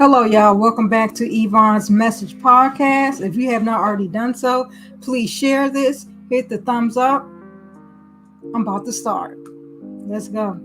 Hello, y'all. Welcome back to Evvonne's Message Podcast. If you have not already done so, please share this, hit the thumbs up. I'm about to start. Let's go.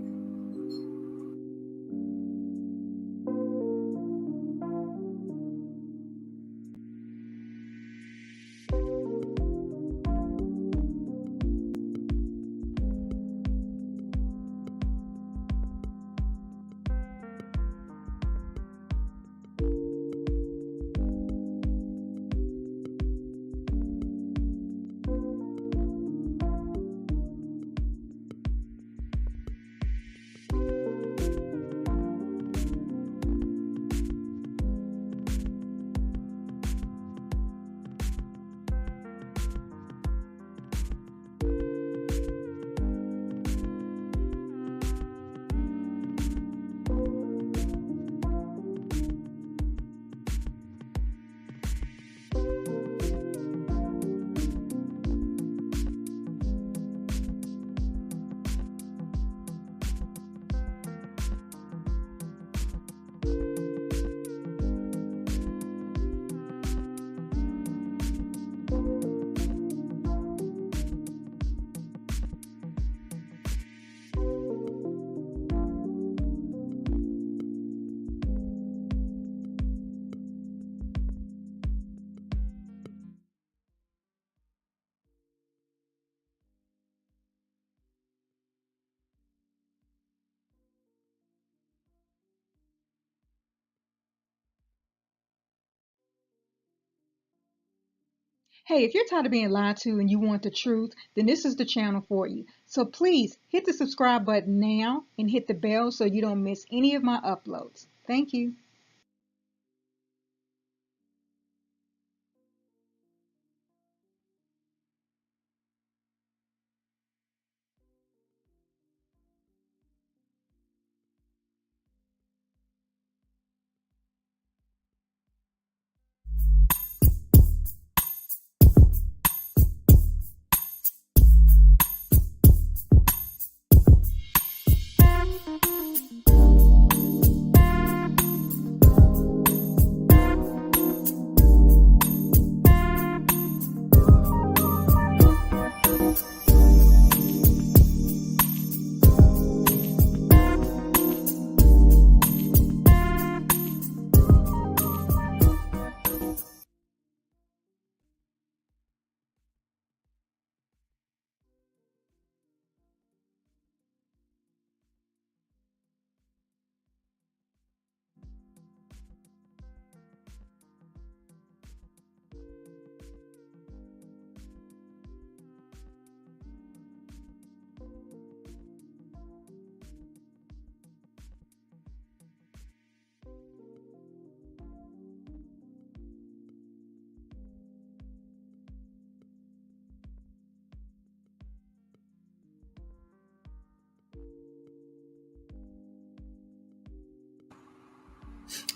Hey, if you're tired of being lied to and you want the truth, then this is the channel for you. So please hit the subscribe button now and hit the bell so you don't miss any of my uploads. Thank you.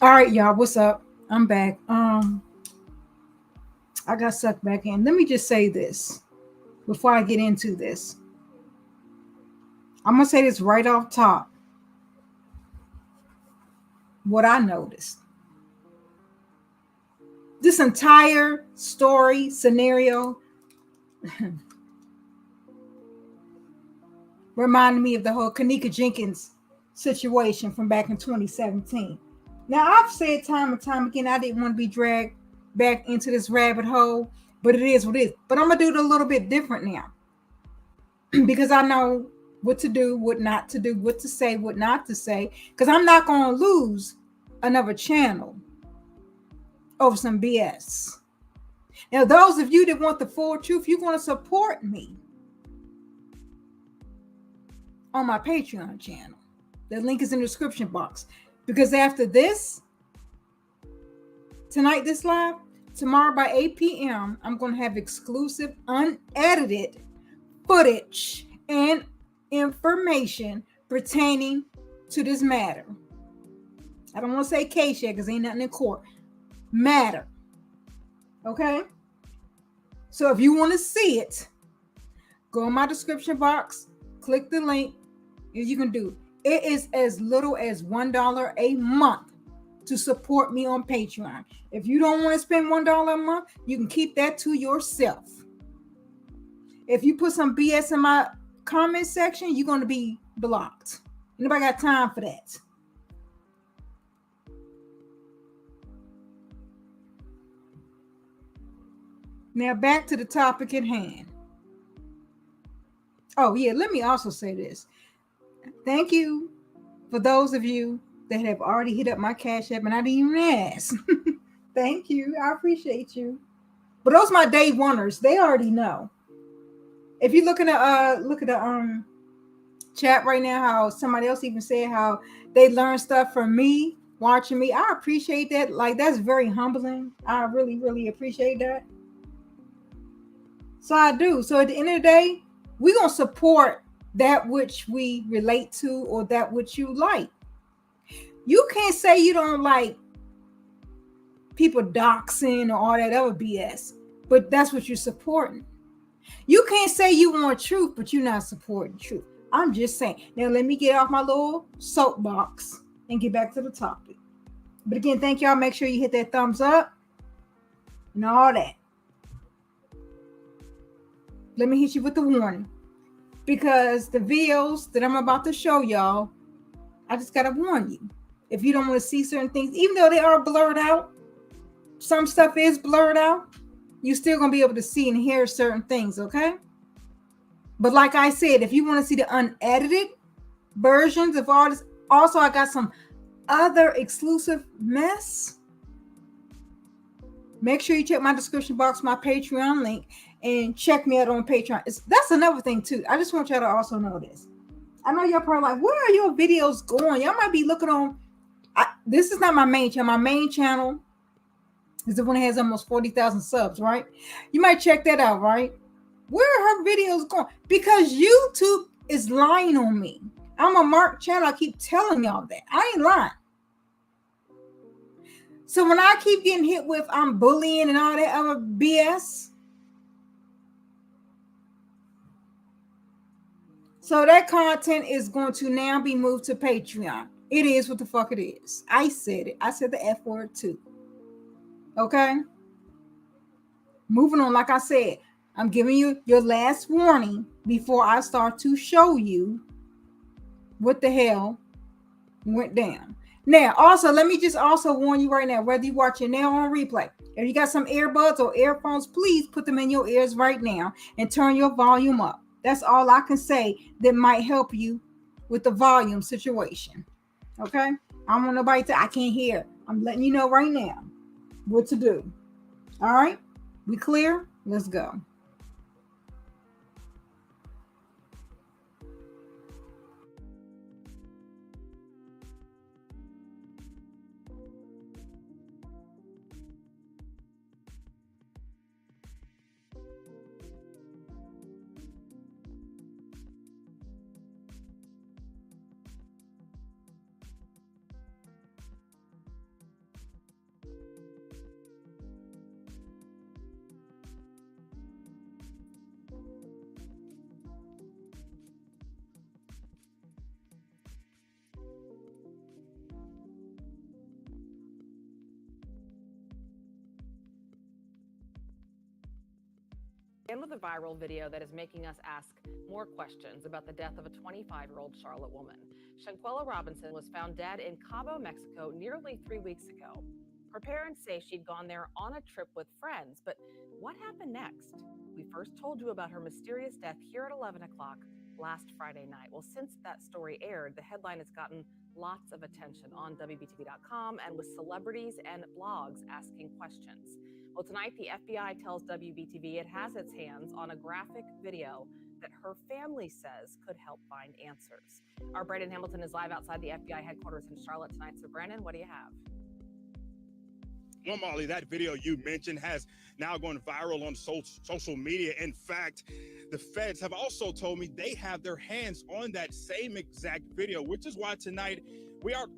All right, y'all, what's up? I'm back. I got sucked back in. Let me just say this before I get into this. I'm gonna say this right off top. What I noticed. This entire story scenario reminded me of the whole Kanika Jenkins situation from back in 2017. Now, I've said time and time again, I didn't want to be dragged back into this rabbit hole, but it is what it is. But I'm going to do it a little bit different now because I know what to do, what not to do, what to say, what not to say, because I'm not going to lose another channel over some BS. Now, those of you that want the full truth, you're going to support me on my Patreon channel. The link is in the description box. Because after this, tonight, this live, tomorrow by 8 p.m., I'm going to have exclusive, unedited footage and information pertaining to this matter. I don't want to say case yet because ain't nothing in court. Matter. Okay? So if you want to see it, go in my description box, click the link, and you can do it. It is as little as $1 a month to support me on Patreon. If you don't want to spend $1 a month, you can keep that to yourself. If you put some BS in my comment section, you're going to be blocked. Nobody got time for that. Now back to the topic at hand. Oh yeah, let me also say this. Thank you for those of you that have already hit up my Cash App and I didn't even ask. Thank you. I appreciate you. But those are my day oneers. They already know. If you look at the chat right now, how somebody else even said how they learn stuff from me, watching me. I appreciate that. Like, that's very humbling. I really, really appreciate that. So I do. So at the end of the day, we're going to support that which we relate to or that which you like. You can't say you don't like people doxing or all that other BS, but that's what you're supporting. You can't say you want truth, but you're not supporting truth. I'm just saying. Now, let me get off my little soapbox and get back to the topic. But again, thank y'all. Make sure you hit that thumbs up and all that. Let me hit you with the warning. Because the videos that I'm about to show y'all, I just got to warn you. If you don't want to see certain things, even though they are blurred out, some stuff is blurred out, you're still going to be able to see and hear certain things, okay? But like I said, if you want to see the unedited versions of all this, also I got some other exclusive mess. Make sure you check my description box, my Patreon link, and check me out on Patreon. That's another thing too. I just want y'all to also know this. I know y'all probably like, where are your videos going? Y'all might be looking on. This is not my main channel. My main channel is the one that has almost 40,000 subs, right? You might check that out, right? Where are her videos going? Because YouTube is lying on me. I'm a marked channel. I keep telling y'all that. I ain't lying. So when I keep getting hit with I'm bullying and all that other BS, so that content is going to now be moved to Patreon. It is what the fuck it is. I said it. I said the F word too. Okay? Moving on, like I said, I'm giving you your last warning before I start to show you what the hell went down. Now, also, let me just also warn you right now, whether you're watching now or on replay, if you got some earbuds or earphones, please put them in your ears right now and turn your volume up. That's all I can say that might help you with the volume situation. Okay? I don't want nobody to, I can't hear. I'm letting you know right now what to do. All right? We clear? Let's go. And with a viral video that is making us ask more questions about the death of a 25-year-old Charlotte woman. Shanquella Robinson was found dead in Cabo, Mexico, nearly 3 weeks ago. Her parents say she'd gone there on a trip with friends, but what happened next? We first told you about her mysterious death here at 11 o'clock last Friday night. Well, since that story aired, the headline has gotten lots of attention on WBTV.com and with celebrities and blogs asking questions. Well, tonight, the FBI tells WBTV it has its hands on a graphic video that her family says could help find answers. Our Brandon Hamilton is live outside the FBI headquarters in Charlotte tonight. So, Brandon, what do you have? Well, Molly, that video you mentioned has now gone viral on social media. In fact, the feds have also told me they have their hands on that same exact video, which is why tonight we are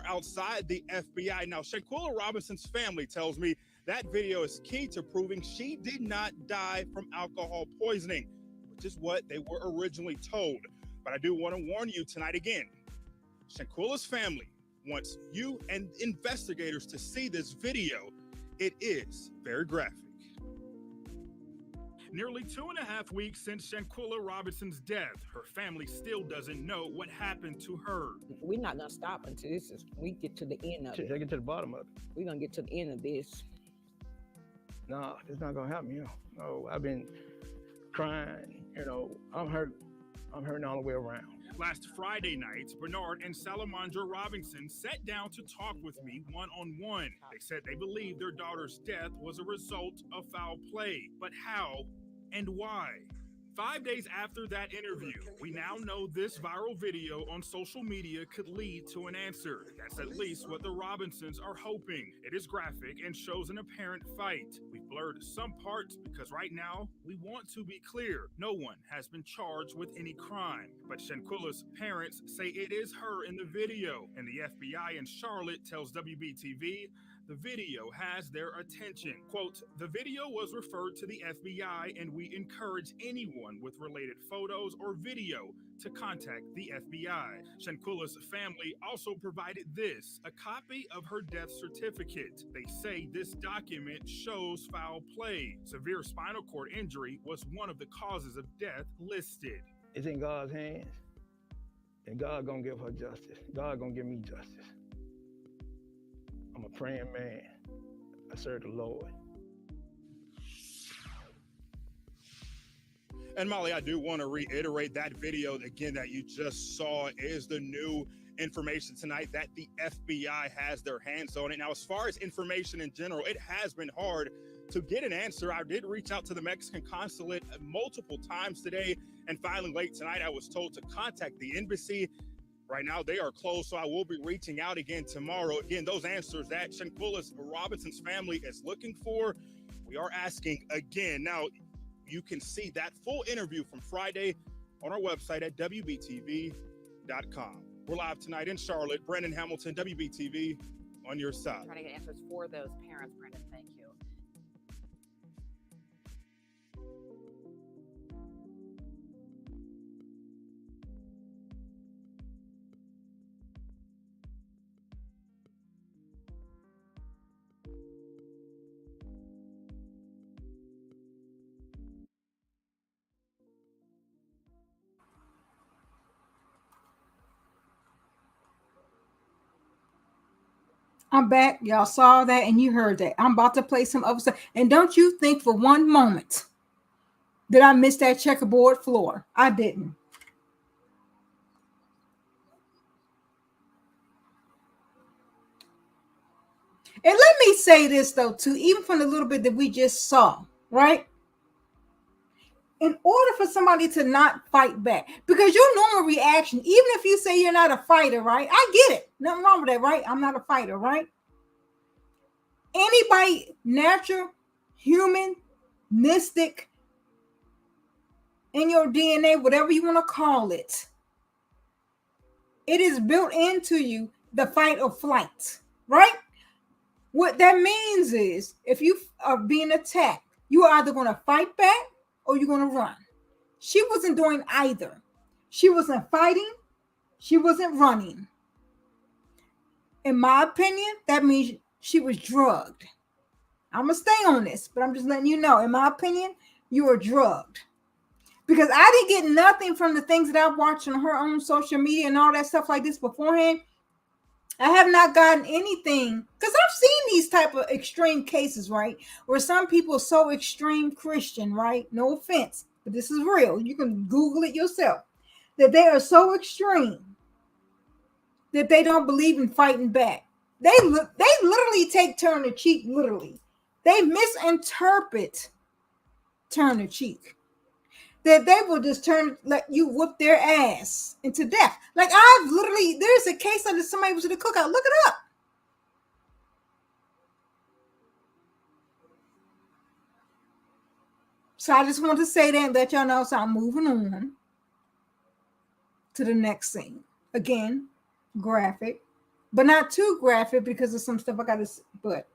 outside the FBI. Now, Shanquella Robinson's family tells me that video is key to proving she did not die from alcohol poisoning, which is what they were originally told. But I do want to warn you tonight again, Shanquella's family wants you and investigators to see this video. It is very graphic. Nearly 2.5 weeks since Shanquella Robinson's death, her family still doesn't know what happened to her. We're not going to stop until we get to the end of it. Get to the bottom of it. We're going to get to the end of this. No, it's not going to happen, No, I've been crying, I'm hurt. I'm hurting all the way around. Last Friday night, Bernard and Salamandra Robinson sat down to talk with me one-on-one. They said they believe their daughter's death was a result of foul play. But how and why? 5 days after that interview, we now know this viral video on social media could lead to an answer. That's at least what the Robinsons are hoping. It is graphic and shows an apparent fight. We've blurred some parts because right now, we want to be clear. No one has been charged with any crime. But Shanquella's parents say it is her in the video. And the FBI in Charlotte tells WBTV the video has their attention. Quote, the video was referred to the FBI and we encourage anyone with related photos or video to contact the FBI. Shanquella's family also provided this, a copy of her death certificate. They say this document shows foul play. Severe spinal cord injury was one of the causes of death listed. It's in God's hands, and God gonna give her justice. God gonna give me justice. I'm a praying man. I serve the Lord. And Molly, I do want to reiterate that video again that you just saw is the new information tonight that the FBI has their hands on it. Now, as far as information in general, it has been hard to get an answer. I did reach out to the Mexican consulate multiple times today, and finally late tonight, I was told to contact the embassy. Right now, they are closed, so I will be reaching out again tomorrow. Again, those answers that Shanquella Robinson's family is looking for, we are asking again. Now, you can see that full interview from Friday on our website at WBTV.com. We're live tonight in Charlotte. Brandon Hamilton, WBTV, on your side. Trying to get answers for those parents, Brandon. Thank you. I'm back. Y'all saw that and you heard that. I'm about to play some other stuff. And don't you think for one moment that I missed that checkerboard floor. I didn't. And let me say this, though, too, even from the little bit that we just saw, right? In order for somebody to not fight back, because your normal reaction, even if you say you're not a fighter, right? I get it. Nothing wrong with that, right? I'm not a fighter, right? Anybody, natural, human, mystic, in your DNA, whatever you want to call it, it is built into you, the fight or flight, right? What that means is if you are being attacked, you are either going to fight back or you're going to run. She wasn't doing either. She wasn't fighting. She wasn't running. In my opinion, that means she was drugged. I'm going to stay on this, but I'm just letting you know, in my opinion, you were drugged. Because I didn't get nothing from the things that I watched on her own social media and all that stuff like this beforehand. I have not gotten anything, because I've seen these type of extreme cases, right? Where some people are so extreme Christian, right? No offense, but this is real. You can Google it yourself. That they are so extreme that they don't believe in fighting back. They literally take turn the cheek, literally. They misinterpret turn the cheek. That they will just let you whoop their ass into death. Like there's a case of somebody was at the cookout. Look it up. So I just want to say that and let y'all know. So I'm moving on to the next scene. Again, graphic, but not too graphic because of some stuff I got to. But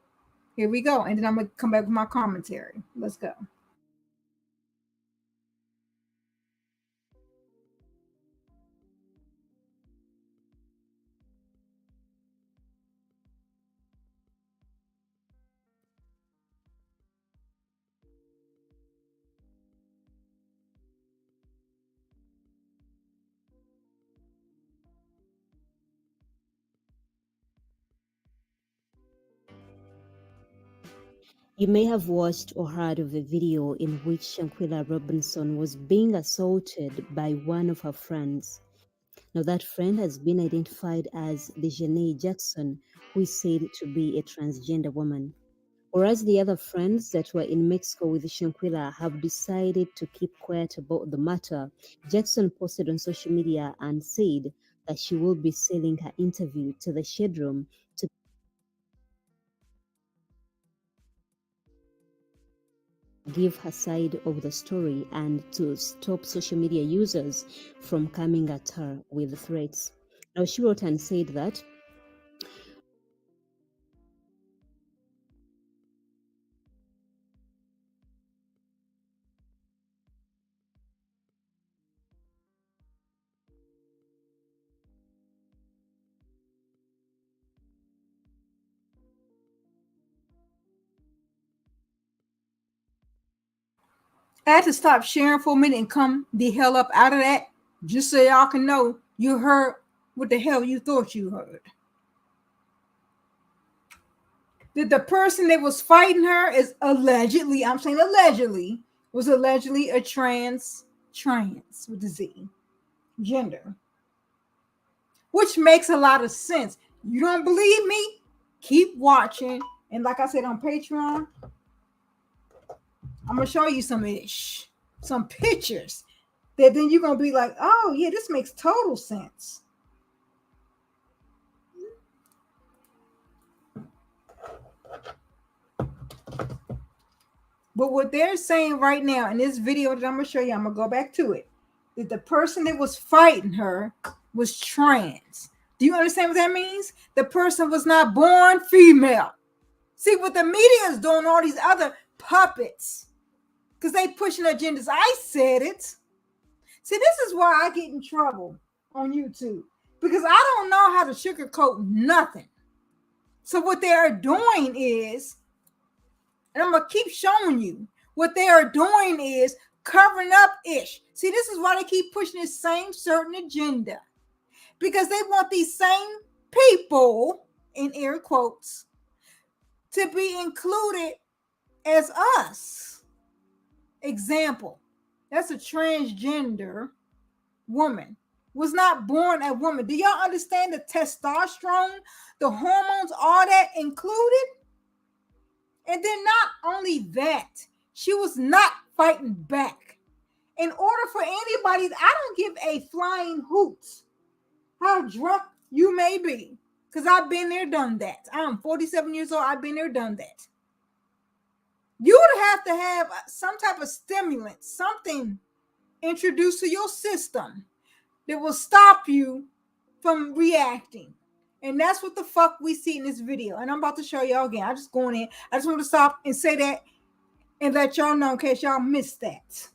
here we go, and then I'm gonna come back with my commentary. Let's go. You may have watched or heard of a video in which Shanquella Robinson was being assaulted by one of her friends. Now, that friend has been identified as Dejanay Jackson, who is said to be a transgender woman. Whereas the other friends that were in Mexico with Shanquella have decided to keep quiet about the matter, Jackson posted on social media and said that she will be selling her interview to the Shade Room to give her side of the story and to stop social media users from coming at her with threats. Now, she wrote and said that I had to stop sharing for a minute and come the hell up out of that, just so y'all can know you heard what the hell you thought you heard. That the person that was fighting her is allegedly, I'm saying allegedly, was allegedly a trans with a Z gender, which makes a lot of sense. You don't believe me? Keep watching. And like I said on Patreon, I'm gonna show you some pictures that then you're gonna be like, oh yeah, this makes total sense. But what they're saying right now in this video that I'm gonna show you, I'm gonna go back to it, that the person that was fighting her was trans. Do you understand what that means? The person was not born female. See what the media is doing, all these other puppets, because they pushing agendas. I said it. See, this is why I get in trouble on YouTube, because I don't know how to sugarcoat nothing. So what they are doing is, and I'm going to keep showing you, what they are doing is covering up ish. See, this is why they keep pushing this same certain agenda, because they want these same people, in air quotes, to be included as us. Example, that's a transgender woman, was not born a woman. Do y'all understand the testosterone, the hormones, all that included? And then not only that, she was not fighting back. In order for anybody, I don't give a flying hoot how drunk you may be, because I've been there, done that. I'm 47 years old. I've been there, done that. You would have to have some type of stimulant, something introduced to your system that will stop you from reacting. And that's what the fuck we see in this video. And I'm about to show y'all again. I'm just going in. I just want to stop and say that and let y'all know in case y'all missed that.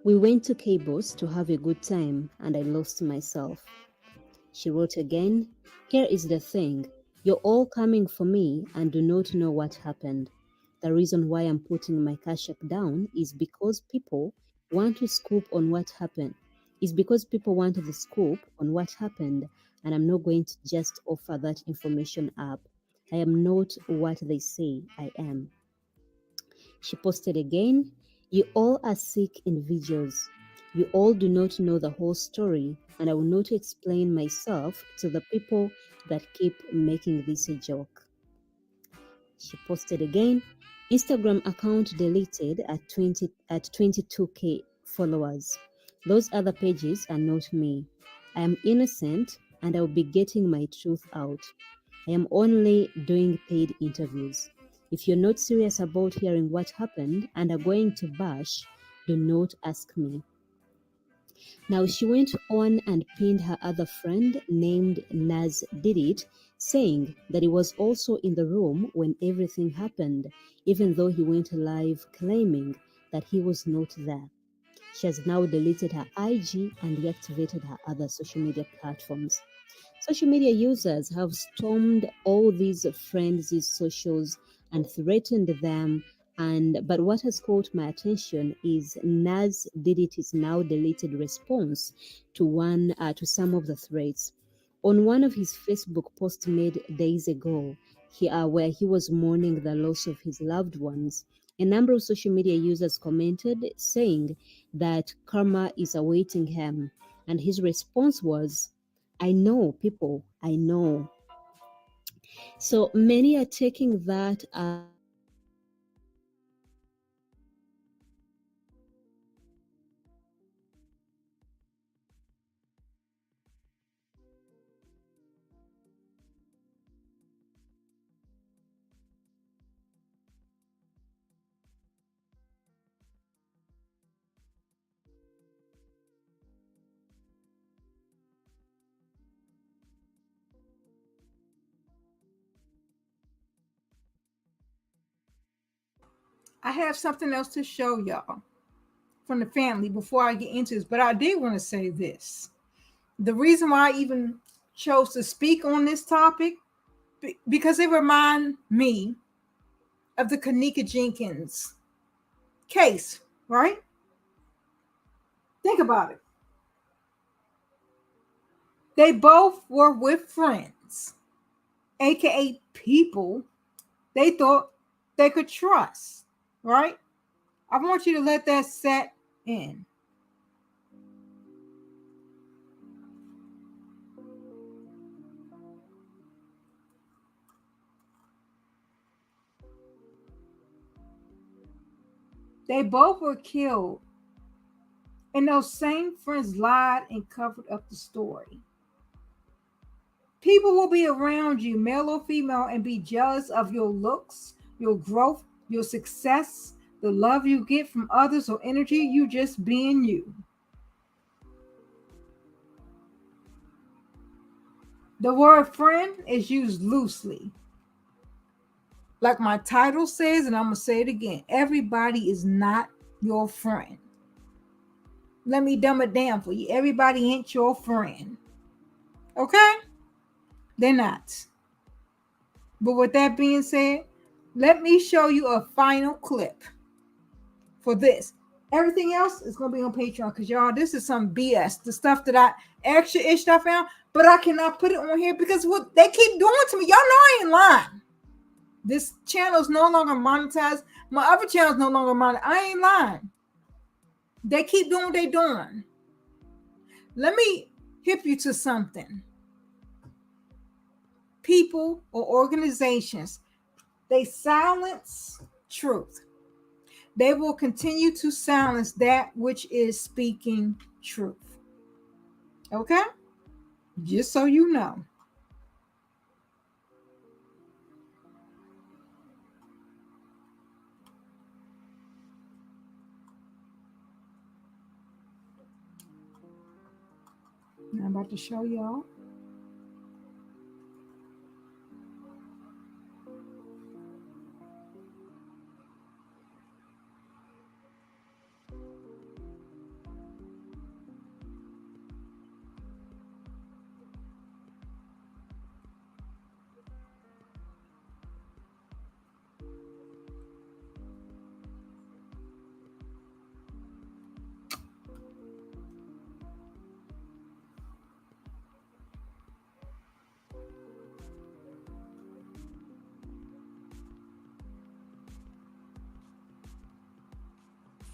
we went to Cabos to have a good time and I lost myself. She wrote again, here is the thing. You're all coming for me and do not know what happened. The reason why I'm putting my cash app down is because people want to scoop on what happened. It's because people want the scoop on what happened, and I'm not going to just offer that information up. I am not what they say I am. She posted again, "You all are sick individuals. You all do not know the whole story, and I will not explain myself to the people that keep making this a joke." She posted again, "Instagram account deleted at 22k followers. Those other pages are not me. I am innocent and I will be getting my truth out. I am only doing paid interviews. If you're not serious about hearing what happened and are going to bash, do not ask me." Now she went on and pinned her other friend named Naz Did It, saying that he was also in the room when everything happened, even though he went live claiming that he was not there. She has now deleted her IG and deactivated her other social media platforms. Social media users have stormed all these friends' socials and threatened them. But what has caught my attention is Naz Did It's now deleted response to some of the threats. On one of his Facebook posts made days ago, where he was mourning the loss of his loved ones, a number of social media users commented saying that karma is awaiting him, and his response was, "I know, people, I know." So many are taking that as I have something else to show y'all from the family before I get into this, but I did want to say this. The reason why I even chose to speak on this topic, because it remind me of the Kanika Jenkins case, right? Think about it. They both were with friends, aka people they thought they could trust, right? I want you to let that set in. They both were killed, and those same friends lied and covered up the story. People will be around you, male or female, and be jealous of your looks, your growth, your success, the love you get from others, or energy you just being you. The word friend is used loosely. Like my title says, and I'm going to say it again, everybody is not your friend. Let me dumb it down for you. Everybody ain't your friend. Okay? They're not. But with that being said, let me show you a final clip for this. Everything else is going to be on Patreon because, y'all, this is some BS. The stuff that I extra ish I found, but I cannot put it on here because what they keep doing to me. Y'all know I ain't lying. This channel is no longer monetized. My other channel is no longer monetized. I ain't lying. They keep doing what they're doing. Let me hip you to something. People or organizations, they silence truth. They will continue to silence that which is speaking truth. Okay? Just so you know. Now I'm about to show y'all.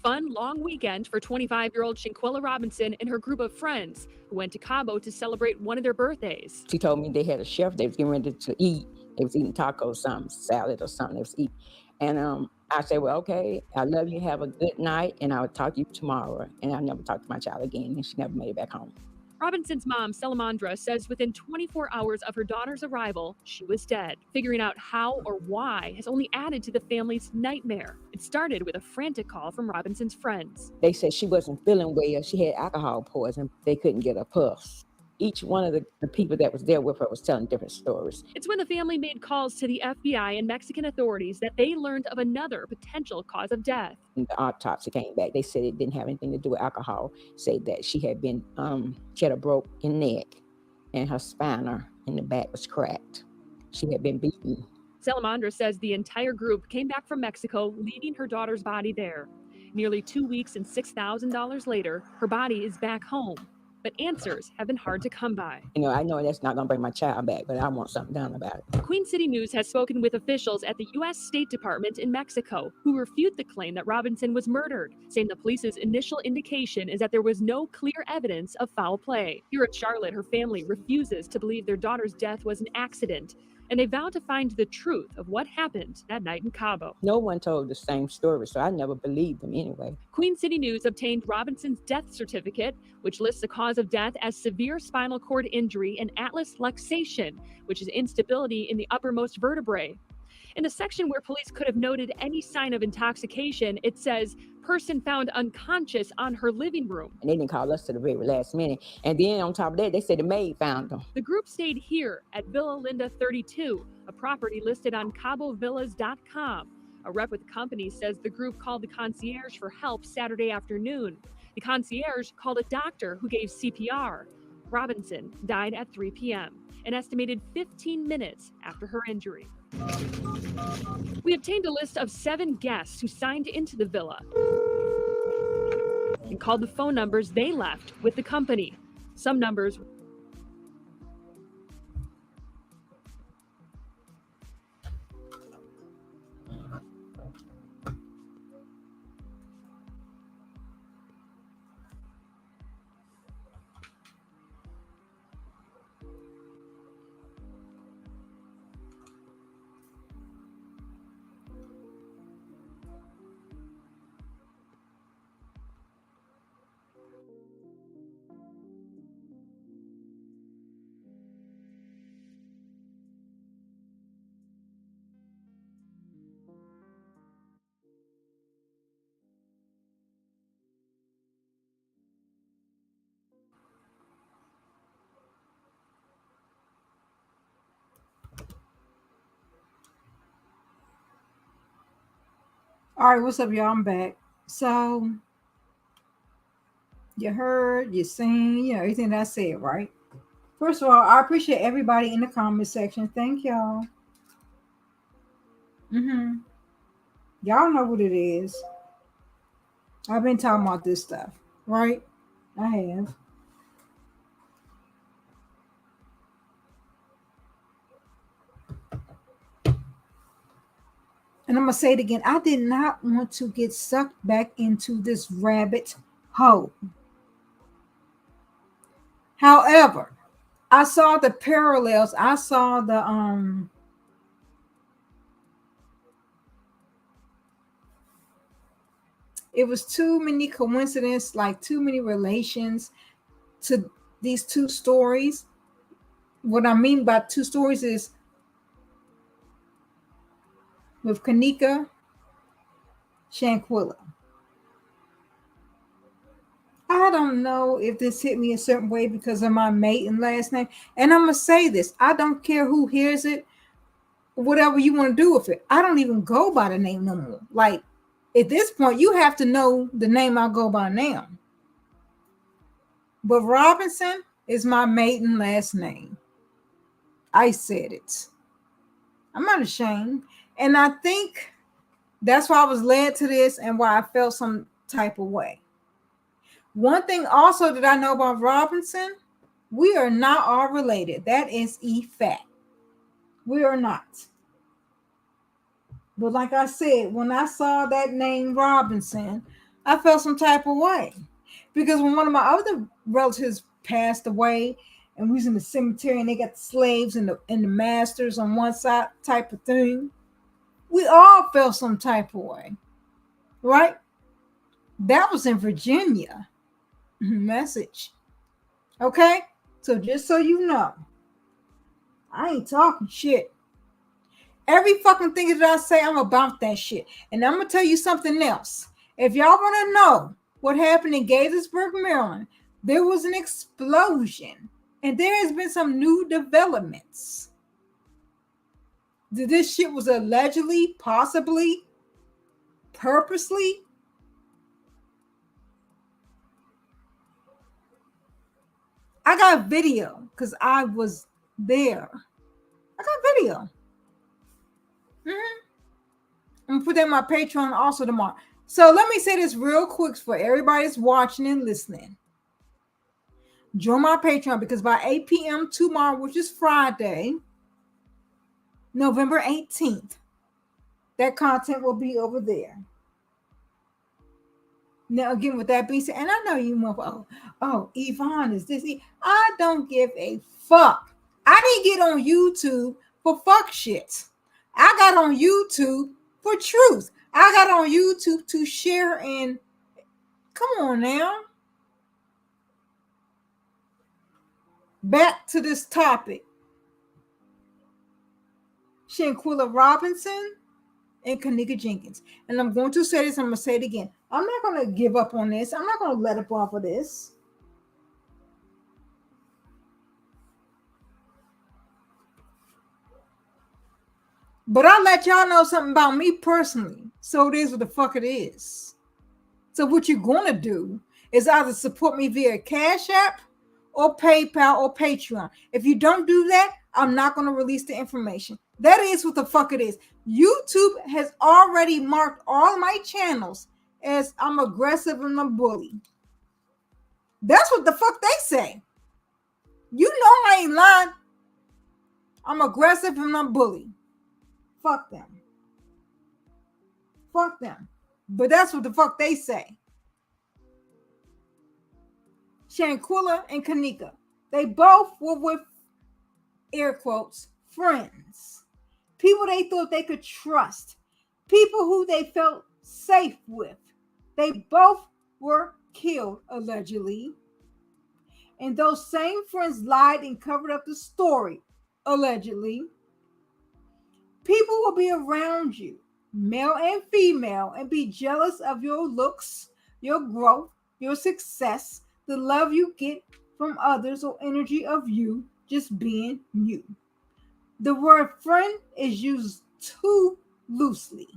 fun, long weekend for 25-year-old Shanquella Robinson and her group of friends who went to Cabo to celebrate one of their birthdays. She told me they had a chef. They was getting ready to eat. They was eating tacos, something, salad or something. They was eating. And I said, well, okay, I love you. Have a good night. And I'll talk to you tomorrow. And I never talked to my child again. And she never made it back home. Robinson's mom, Salamandra, says within 24 hours of her daughter's arrival, she was dead. Figuring out how or why has only added to the family's nightmare. It started with a frantic call from Robinson's friends. They said she wasn't feeling well. She had alcohol poisoning. They couldn't get a pulse. Each one of the people that was there with her was telling different stories. It's when the family made calls to the FBI and Mexican authorities that they learned of another potential cause of death. And the autopsy came back. They said it didn't have anything to do with alcohol. Said that she had been, she had a broken neck and her spine in the back was cracked. She had been beaten. Salamandra says the entire group came back from Mexico, leaving her daughter's body there. Nearly 2 weeks and $6,000 later, her body is back home. But answers have been hard to come by. You know, I know that's not going to bring my child back, but I want something done about it. Queen City News has spoken with officials at the U.S. State Department in Mexico who refute the claim that Robinson was murdered, saying the police's initial indication is that there was no clear evidence of foul play. Here in Charlotte, her family refuses to believe their daughter's death was an accident, and they vow to find the truth of what happened that night in Cabo. No one told the same story, so I never believed them anyway. Queen City News obtained Robinson's death certificate, which lists the cause of death as severe spinal cord injury and atlas luxation, which is instability in the uppermost vertebrae. In the section where police could have noted any sign of intoxication, it says, person found unconscious on her living room. And they didn't call us to the very last minute. And then on top of that, they said the maid found them. The group stayed here at Villa Linda 32, a property listed on CaboVillas.com. A rep with the company says the group called the concierge for help Saturday afternoon. The concierge called a doctor who gave CPR. Robinson died at 3 p.m., an estimated 15 minutes after her injury. We obtained a list of 7 guests who signed into the villa and called the phone numbers they left with the company. Some numbers All right, what's up, y'all? I'm back. So you heard, you seen, everything that I said, right? First of all, I appreciate everybody in the comment section. Thank y'all. Y'all know what it is. I've been talking about this stuff, right? I have. And I'm going to say it again. I did not want to get sucked back into this rabbit hole. However, I saw the parallels. I saw the it was too many coincidences, like too many relations to these two stories. What I mean by two stories is with Kanika, Shanquella. I don't know if this hit me a certain way because of my maiden last name. And I'm going to say this. I don't care who hears it, whatever you want to do with it. I don't even go by the name no more. Like, at this point, you have to know the name I go by now. But Robinson is my maiden last name. I said it. I'm not ashamed. And I think that's why I was led to this and why I felt some type of way. One thing also that I know about Robinson, we are not all related. That is a fact. We are not. But like I said, when I saw that name Robinson, I felt some type of way. Because when one of my other relatives passed away, and we was in the cemetery, and they got the slaves and the masters on one side, type of thing, we all felt some type of way, right? That was in Virginia. Message, okay? So just so you know, I ain't talking shit. Every fucking thing that I say, I'm about that shit. And I'm gonna tell you something else. If y'all want to know what happened in Gaithersburg, Maryland, there was an explosion, and there has been some new developments. This shit was allegedly, possibly, purposely. I got video because I was there. I got video. I'm gonna put that in my Patreon also tomorrow. So let me say this real quick for everybody that's watching and listening. Join my Patreon, because by 8 p.m. tomorrow, which is Friday, November 18th, that content will be over there. Now, again, with that being said, and I know you want, oh, Evvonne is this. I don't give a fuck. I didn't get on YouTube for fuck shit. I got on YouTube for truth. I got on YouTube to share, and come on now. Back to this topic. Shanquella Robinson and Kenneka Jenkins. And I'm going to say this, I'm going to say it again. I'm not going to give up on this. I'm not going to let up off of this. But I'll let y'all know something about me personally. So it is what the fuck it is. So what you're going to do is either support me via Cash App or PayPal or Patreon. If you don't do that, I'm not going to release the information. That is what the fuck it is. YouTube has already marked all my channels as I'm aggressive and a bully. That's what the fuck they say. You know I ain't lying. I'm aggressive and I'm a bully. Fuck them. Fuck them. But that's what the fuck they say. Shanquella and Kenneka, they both were with, air quotes, friends. People they thought they could trust. People who they felt safe with. They both were killed, allegedly. And those same friends lied and covered up the story, allegedly. People will be around you, male and female, and be jealous of your looks, your growth, your success, the love you get from others, or energy of you just being you. The word friend is used too loosely.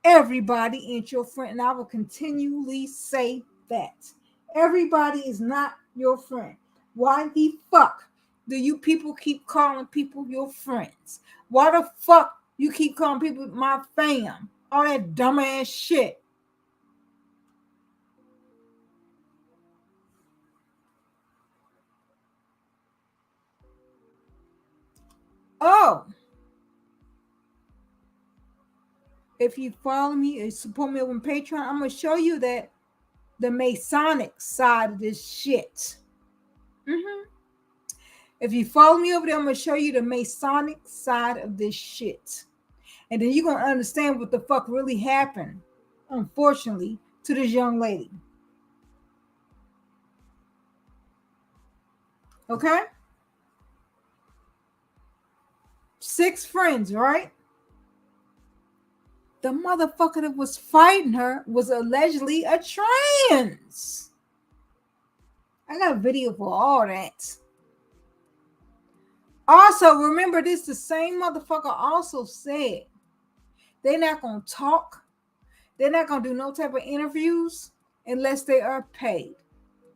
Everybody ain't your friend, and I will continually say that. Everybody is not your friend. Why the fuck do you people keep calling people your friends? Why the fuck you keep calling people my fam? All that dumbass shit. Oh, if you follow me and support me on Patreon, I'm going to show you that the Masonic side of this shit. If you follow me over there, I'm going to show you the Masonic side of this shit. And then you're going to understand what the fuck really happened, unfortunately, to this young lady. Okay? 6 friends, right? The motherfucker that was fighting her was allegedly a trans. I got a video for all that. Also, remember this, the same motherfucker also said they're not going to talk. They're not going to do no type of interviews unless they are paid.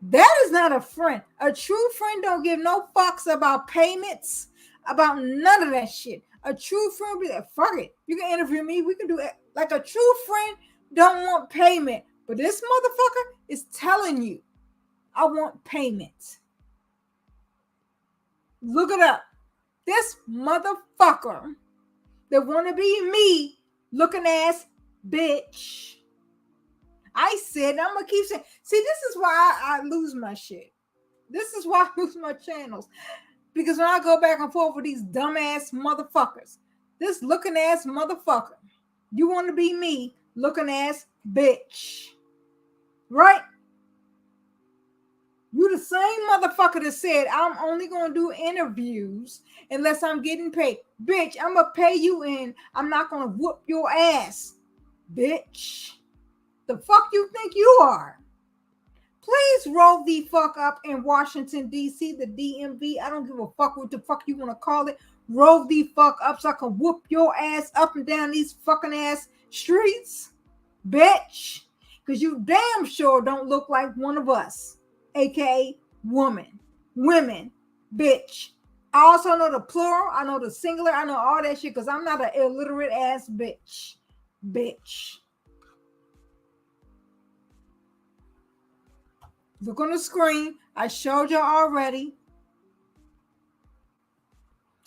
That is not a friend. A true friend don't give no fucks about payments, about none of that shit. A true friend be like, fuck it. You can interview me. We can do it. Like a true friend don't want payment. But this motherfucker is telling you, I want payment. Look it up. This motherfucker that want to be me looking ass bitch. I said, I'm gonna keep saying. See, this is why I lose my shit. This is why I lose my channels. Because when I go back and forth with these dumbass motherfuckers, this looking ass motherfucker, you want to be me, looking ass bitch, right? You the same motherfucker that said I'm only gonna do interviews unless I'm getting paid. Bitch, I'm gonna pay you in. I'm not gonna whoop your ass, bitch. The fuck you think you are? Please roll the fuck up in Washington, D.C., the DMV. I don't give a fuck what the fuck you want to call it. Roll the fuck up so I can whoop your ass up and down these fucking ass streets, bitch. Because you damn sure don't look like one of us, aka women, bitch. I also know the plural. I know the singular. I know all that shit because I'm not an illiterate ass bitch. Look on the screen. I showed y'all already.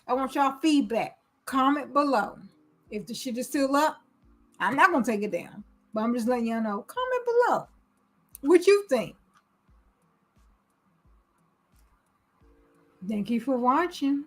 I want y'all feedback. Comment below. If the shit is still up, I'm not going to take it down. But I'm just letting y'all know. Comment below. What you think? Thank you for watching.